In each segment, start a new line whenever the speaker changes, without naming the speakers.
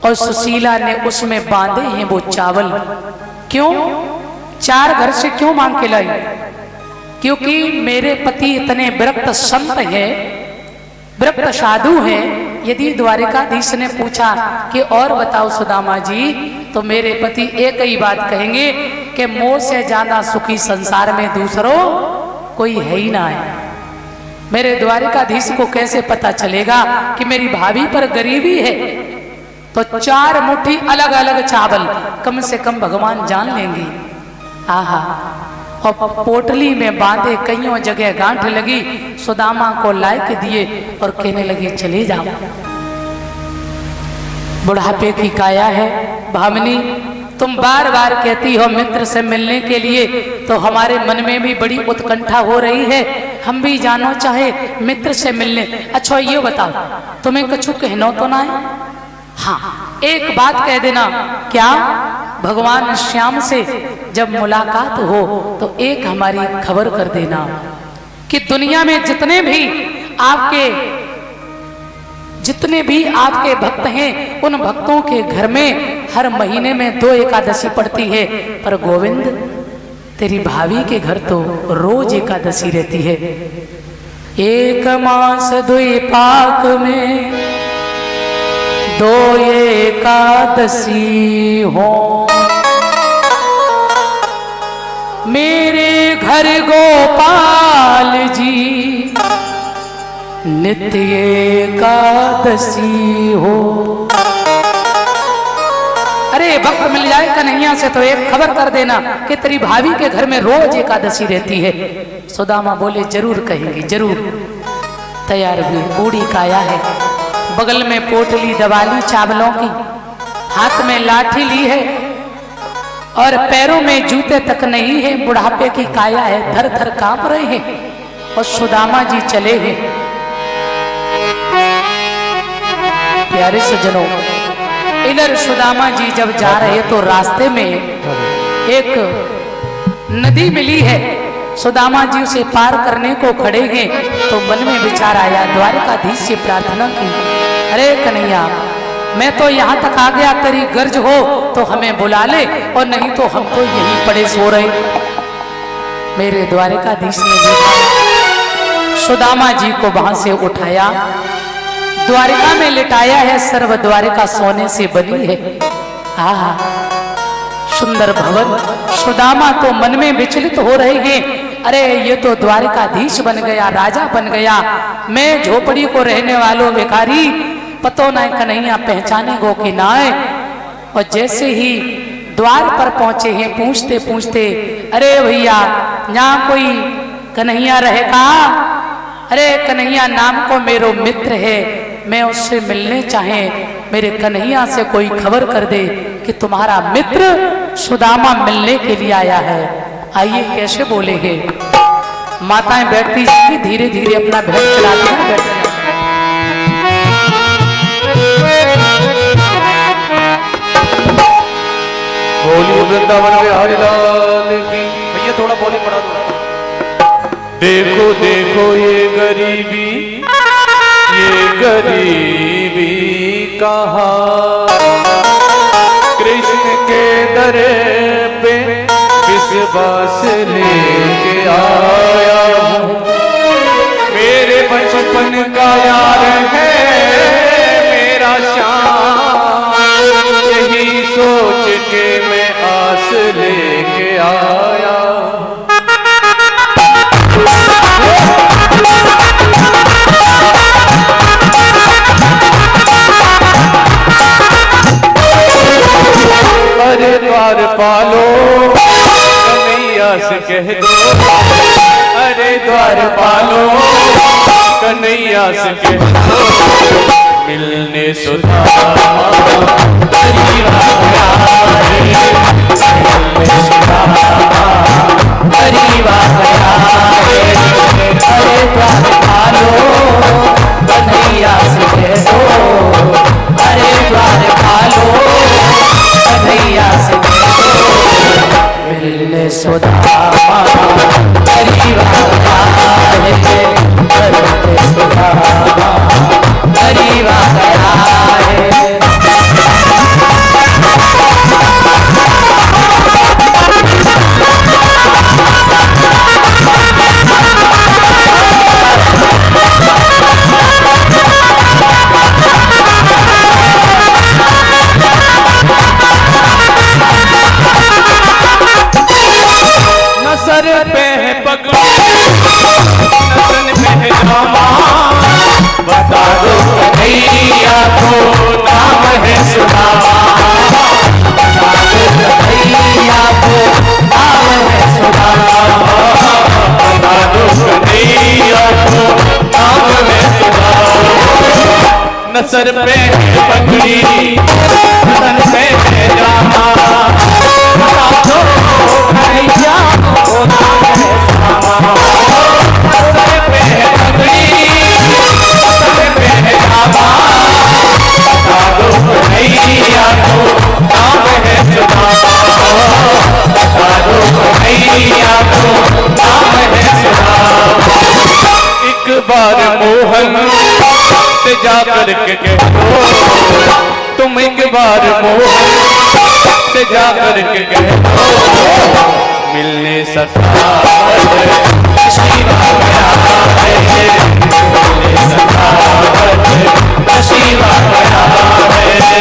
और सुशीला ने उसमें बांधे हैं वो चावल। क्यों? 4 घर से क्यों मांग के लाई? क्योंकि मेरे पति इतने विरक्त संत हैं, विरक्त साधु हैं। यदि द्वारिकाधीश ने पूछा कि और बताओ सुदामा जी, तो मेरे पति एक ही बात कहेंगे कि मोह से ज्यादा सुखी संसार में दूसरों कोई है ही ना है। मेरे द्वारिकाधीश को कैसे पता चलेगा कि मेरी भाभी पर गरीबी है? तो 4 मुट्ठी अलग अलग चावल कम से कम भगवान जान लेंगे। आहा, और पोटली में बांधे, कईयों जगह गांठ लगी, सुदामा को लाए के दिए और कहने लगे चले जाओ। बुढ़ापे की काया है भामिनी, तुम बार बार कहती हो मित्र से मिलने के लिए, तो हमारे मन में भी बड़ी उत्कंठा हो रही है, हम भी जानो चाहे मित्र से मिलने। अच्छा ये बताओ, तुम्हें कछु कहना तो ना है? हाँ, एक बात कह देना। क्या? भगवान श्याम से जब मुलाकात हो तो एक हमारी खबर कर देना कि दुनिया में जितने भी आपके भक्त हैं, उन भक्तों के घर में हर महीने में 2 एकादशी पड़ती है, पर गोविंद तेरी भाभी के घर तो रोज एकादशी रहती है। 1 मास 2 पाक में 2 एकादशी हो, मेरे घर गोपाल जी नित्य एकादशी हो। अरे वक्त मिल जाए कन्हैया से तो एक खबर कर देना कि तेरी भाभी के घर में रोज एकादशी रहती है। सुदामा बोले जरूर कहेंगे, जरूर। तैयार हुई, बूढ़ी काया है, बगल में पोटली दवाली चावलों की, हाथ में लाठी ली है और पैरों में जूते तक नहीं है। बुढ़ापे की काया है, थर थर कांप रहे हैं। और सुदामा जी चले हैं। प्यारे सज्जनों, इधर सुदामा जी जब जा रहे तो रास्ते में एक नदी मिली है। सुदामा जी उसे पार करने को खड़े हैं तो मन में विचार आया, द्वारिकाधीश से प्रार्थना की, अरे कन्हैया, मैं तो यहाँ तक आ गया, तेरी गर्ज हो तो हमें बुला ले, और नहीं तो हम तो यहीं पड़े सो रहे। मेरे द्वारिकाधीश ने देखा, सुदामा जी को वहां से उठाया, द्वारिका में लिटाया है। सर्व द्वारिका सोने से बनी है। आहा, सुंदर भवन। सुदामा तो मन में विचलित हो रहे हैं, अरे ये तो द्वारिकाधीश बन गया, राजा बन गया, मैं झोपड़ी को रहने वालों भिखारी, पतो ना कन्हैया पहचाने गो कि ना है। और जैसे ही द्वार पर पहुंचे हैं, पूछते पूछते, अरे भैया यहाँ कोई कन्हैया रहेगा? अरे कन्हैया नाम को मेरो मित्र है, मैं उससे मिलने चाहे, मेरे कन्हैया से कोई खबर कर दे कि तुम्हारा मित्र सुदामा मिलने के लिए आया है। आइए कैसे बोले हैं। माताएं बैठती जाती, धीरे धीरे अपना भेंट चलाती हैं, बैठती हैं।
बोलिए वृंदावन बिहारी लाल की। भैया थोड़ा बोली पड़ा दो। देखो देखो ये गरीबी कहाँ, कृष्ण के दर पे विश्वास लेके आया हूँ। मेरे बचपन का यार है मेरा श्याम, यही सोच के मैं आस लेके आया। अरे द्वार पालो कन्हैया से कह दो, अरे द्वार पालो कन्हैया से कह दो, मिलने सुदामा मिलने सुदामा अरे द्वार पालो कन्हैया से कह दो, अरे द्वार पालो कन्हैया से कह दो, मिलने सुदामा सुदामा सर पे पगड़ी बदन पे जामा बता दो भैया वो नाम है सामा सर पे पगड़ी बदन पे जामा बता दो भैया को नाम है सुदामा बता दो भैया को नाम है सुदामा एक बार मोहन से जाकर के कह दो तुम एक बार मोहन से जाकर के कह दो मिलने सका नसीब गया है मिलने सका नसीब गया है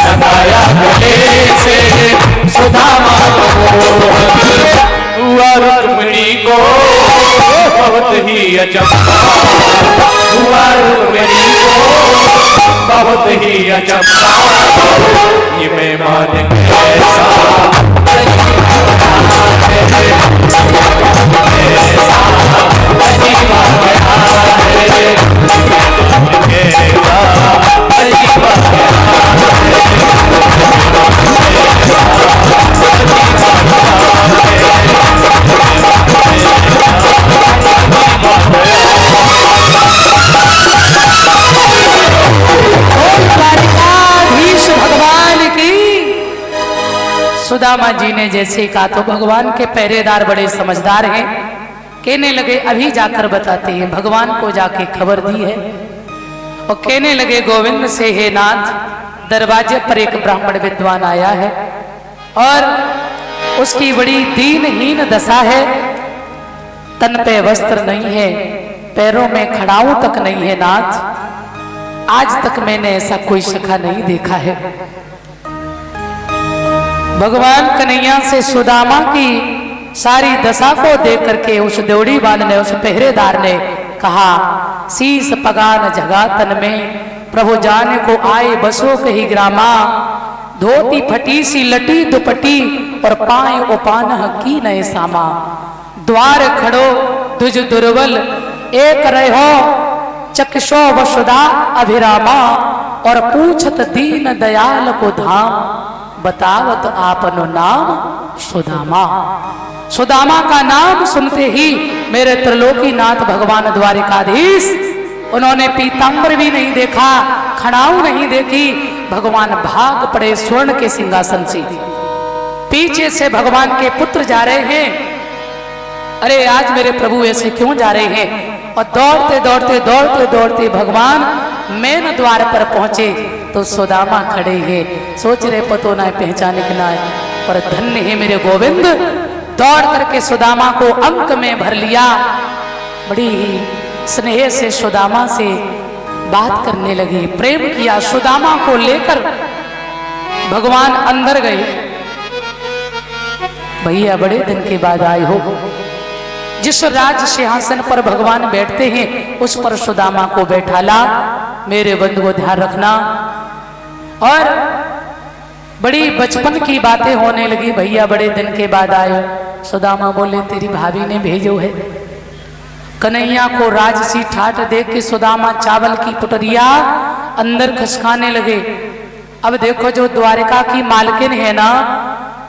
लगाया गले से सुदामा को रुक्मिणी को बहुत ही अचंभा हुआ रुक्मिणी को बहुत ही अचंभा ये मेहमान कैसा
सुदामा जी ने जैसे कहा तो भगवान के पहरेदार बड़े समझदार हैं, कहने लगे अभी जाकर बताते हैं। भगवान को जाके खबर दी है और कहने लगे गोविंद से हे नाथ दरवाजे पर एक ब्राह्मण विद्वान आया है और उसकी बड़ी दीनहीन दशा है, तन पे वस्त्र नहीं है, पैरों में खड़ाऊ तक नहीं है नाथ, आज तक मैंने ऐसा कोई सखा नहीं देखा है। भगवान कन्हैया से सुदामा की सारी दशा को देख करके उस देवड़ीवान ने, उस पहरेदार ने कहा शीस पगान जगा तन में प्रभु जाने को आए बसो कही ग्रामा, धोती फटी सी लटी दुपटी और पाए उपान की नए सामा, द्वार खड़ो दुज दुर्बल एक रहो चक्षो वसुधा अभिरामा, और पूछत दीन दयाल को धाम बतावत आपनो नाम सुदामा। सुदामा का नाम सुनते ही मेरे त्रिलोकीनाथ भगवान द्वारिकाधीश, उन्होंने पीतांबर भी नहीं देखा, खड़ाऊ नहीं देखी, भगवान भाग पड़े स्वर्ण के सिंहासन से। पीछे से भगवान के पुत्र जा रहे हैं, अरे आज मेरे प्रभु ऐसे क्यों जा रहे हैं, और दौड़ते दौड़ते दौड़ते दौड़ते भगवान मेन द्वार पर पहुंचे तो सुदामा खड़े हैं, सोच रहे पतो ना पहचाने के ना, पर धन्य है मेरे गोविंद, दौड़ करके सुदामा को अंक में भर लिया, बड़ी ही स्नेह से सुदामा से बात करने लगी, प्रेम किया। सुदामा को लेकर भगवान अंदर गए, भैया बड़े दिन के बाद आए हो, जिस राज सिंहासन पर भगवान बैठते हैं उस पर सुदामा को बैठाला, मेरे बंधु को ध्यान रखना। और बड़ी बचपन की बातें होने लगी, भैया बड़े दिन के बाद आए। सुदामा बोले तेरी भाभी ने भेजो है। कन्हैया को राजसी ठाट देख के सुदामा चावल की पुटरिया अंदर खसकाने लगे। अब देखो जो द्वारिका की मालकिन है ना,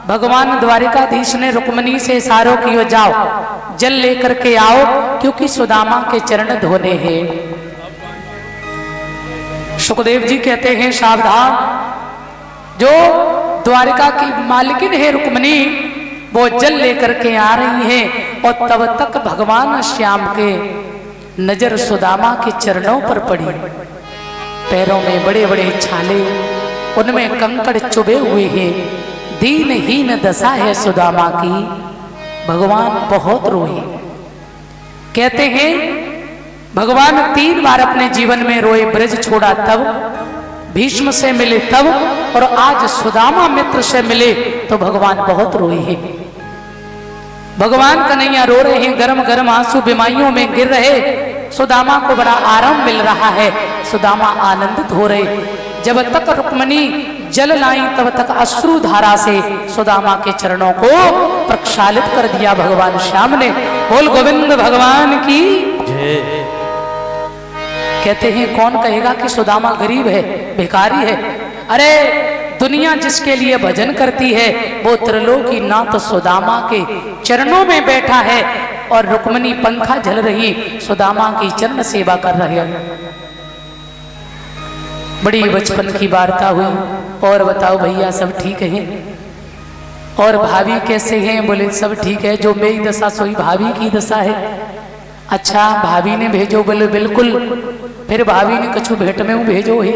भगवान द्वारिकाधीश ने रुक्मणी से इशारों कियो, जाओ जल लेकर के आओ क्योंकि सुदामा के चरण धोने हैं। सुखदेव जी कहते हैं सावधान, जो द्वारिका की मालकिन है रुक्मणी, वो जल लेकर के आ रही है और तब तक भगवान श्याम के नजर सुदामा के चरणों पर पड़ी। पैरों में बड़े बड़े छाले, उनमें कंकड़ चुभे हुए हैं, दीनहीन दशा है सुदामा की। भगवान बहुत रोए। कहते हैं भगवान 3 बार अपने जीवन में रोए। ब्रज छोड़ा तब, भीष्म से मिले तब, और आज सुदामा मित्र से मिले तो भगवान बहुत रोए हैं। भगवान कन्हैया रो रहे हैं, गरम गरम आंसू बिमाइयों में गिर रहे। सुदामा को बड़ा आराम मिल रहा है, सुदामा आनंदित हो रहे। जब तक रुक्मणी जल लाई तब तक अश्रु धारा से सुदामा के चरणों को प्रक्षालित कर दिया भगवान श्याम ने। बोल गोविंद भगवान की जय। कहते हैं कौन कहेगा कि सुदामा गरीब है, भिखारी है? अरे दुनिया जिसके लिए भजन करती है वो त्रिलोकी नाथ सुदामा के चरणों में बैठा है, और रुक्मणी पंखा झल रही सुदामा की चरण सेवा कर रहे हैं। बड़ी बचपन की वार्ता हुई। और बताओ भैया सब ठीक है? और भाभी कैसे हैं? बोले सब ठीक है, जो मेरी दशा सोई भाभी की दशा है। अच्छा भाभी ने भेजो? बोले बिल्कुल। फिर भाभी ने कछु भेंट में भेजो है।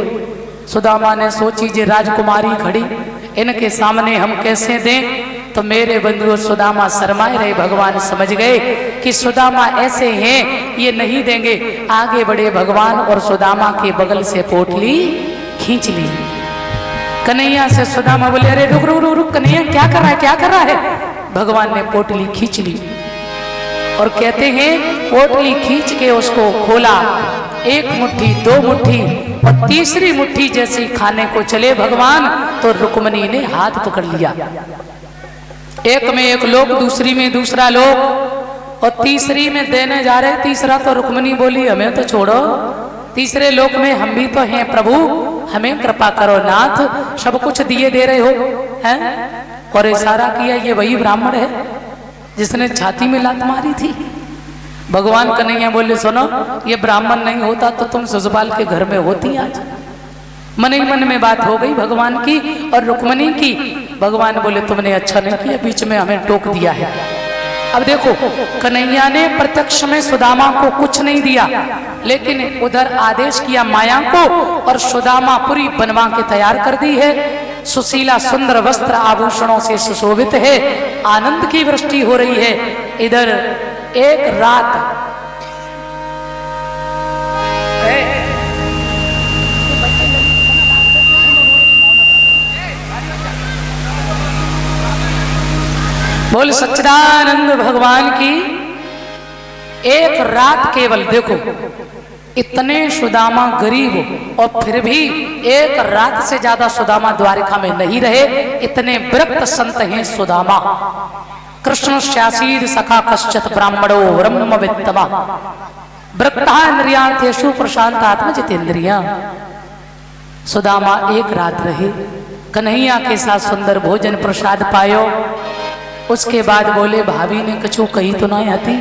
सुदामा ने सोची जे राजकुमारी खड़ी, इनके सामने हम कैसे दें? तो मेरे बंधु सुदामा शर्माए रहे। भगवान समझ गए कि सुदामा ऐसे हैं, ये नहीं देंगे। आगे बढ़े भगवान और सुदामा के बगल से पोटली खींच ली। कन्हैया से सुदामा बोले अरे रुक रुक रुक रुक कन्हैया, क्या कर रहा है, क्या कर रहा है? भगवान ने पोटली खींच ली और कहते हैं पोटली खींच के उसको खोला। 1 मुट्ठी 2 मुट्ठी और तीसरी मुट्ठी जैसी खाने को चले भगवान, तो रुक्मणी ने हाथ पकड़ लिया। एक में एक लोग, दूसरी में दूसरा लोग, और तीसरी में देने जा रहे। तीसरा तो रुक्मणी बोली हमें तो छोड़ो, तीसरे लोक में हम भी तो हैं प्रभु, हमें कृपा करो नाथ, सब कुछ दिए दे रहे हो हैं? और इशारा किया ये वही ब्राह्मण है जिसने छाती में लात मारी थी। भगवान कन्हैया बोले सुनो, ये ब्राह्मण नहीं होता तो तुम ससुराल के घर में होती आज। मन ही मन में बात हो गई भगवान की और रुक्मणी की। भगवान बोले तुमने अच्छा नहीं किया, बीच में हमें टोक दिया है। अब देखो कन्हैया ने प्रत्यक्ष में सुदामा को कुछ नहीं दिया, लेकिन उधर आदेश किया माया को, और सुदामा पूरी बनवा के तैयार कर दी है। सुशीला सुंदर वस्त्र आभूषणों से सुशोभित है, आनंद की वृष्टि हो रही है। इधर एक रात बोल सच्चिदानंद भगवान की। एक रात केवल, देखो इतने सुदामा गरीब और फिर भी एक रात से ज्यादा सुदामा द्वारिका में नहीं रहे। इतने विरक्त संत हैं सुदामा। कृष्ण श्यासीर सखा कश्चित ब्राह्मणो ब्रह्म वित्तमा वृत्ता इंद्रियार्थेषु प्रशांत आत्म जितेंद्रिया। सुदामा एक रात रहे, कन्हैया के साथ सुंदर भोजन प्रसाद पायो। उसके बाद बोले भाभी ने कछु कही तो नहीं आती।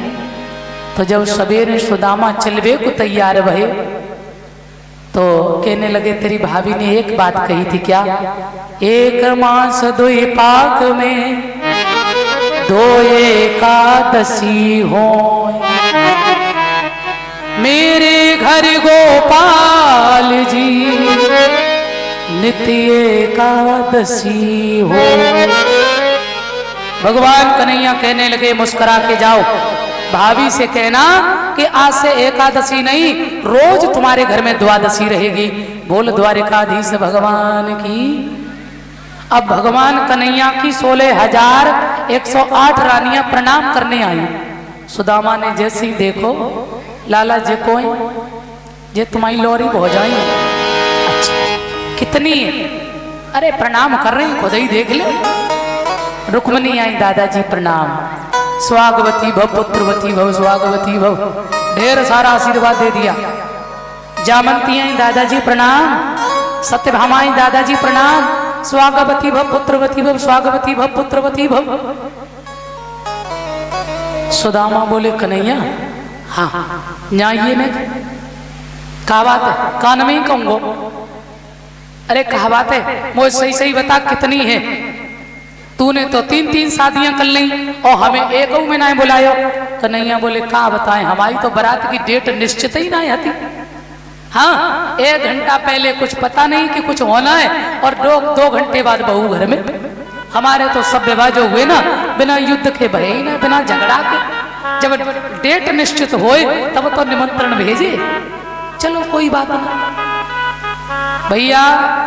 तो जब सवेरे सुदामा चलवे को तैयार भये तो कहने लगे तेरी भाभी ने एक बात कही थी क्या? 1 मास 2 पाक में 2 एकादशी हो, मेरे घर गोपाल जी नित्य एकादशी हो। भगवान कन्हैया कहने लगे मुस्कुरा के जाओ, भाभी से कहना कि आज से एकादशी नहीं, रोज तुम्हारे घर में द्वादशी रहेगी। बोल द्वारिकाधीश भगवान की। अब भगवान कन्हैया की 16,108 रानियां प्रणाम करने आई। सुदामा ने जैसे ही देखो लाला जी को जे तुम्हारी लोरी हो जाए। अच्छा कितनी है? अरे प्रणाम कर रहे हैं, खुद ही देख ले। रुक्मणी आई, दादाजी प्रणाम, स्वागवती भव पुत्रवती भव स्वागवती भव, ढेर सारा आशीर्वाद दे दिया। जामंती आई, दादाजी प्रणाम, सत्यभामा आई, दादाजी प्रणाम, स्वागवती भव पुत्रवती भव, स्वागवती भव पुत्रवती भव। सुदामा बोले कन्हैया हाँ न्याय ने कहा बात है, कान में ही कहूंगो। अरे कहा बात है, मुझे सही सही बता कितनी है? तूने तो 3-3 शादियां कर ली और हमें एक में ना बुलायो। कन्हैया बोले कहा बताएं, हमारी तो बारात की डेट निश्चित ही ना आती। हाँ 1 घंटा पहले कुछ पता नहीं कि कुछ होना है और 2 घंटे बाद बहू घर में। हमारे तो सब विवाह जो हुए ना बिना युद्ध के भये ही ना, बिना झगड़ा के। जब डेट निश्चित होए तब तो निमंत्रण भेजे। चलो कोई बात नहीं भैया,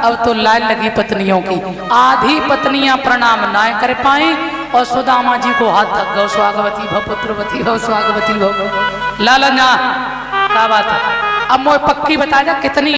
अब तो लाल लगी पत्नियों की। आधी पत्नियां प्रणाम ना कर पाए और सुदामा जी को हाथ थक गो, स्वागवती भव पुत्रवती भव, स्वागवती भव। लाला ना क्या बात है, अब मोए पक्की बता जा कितनी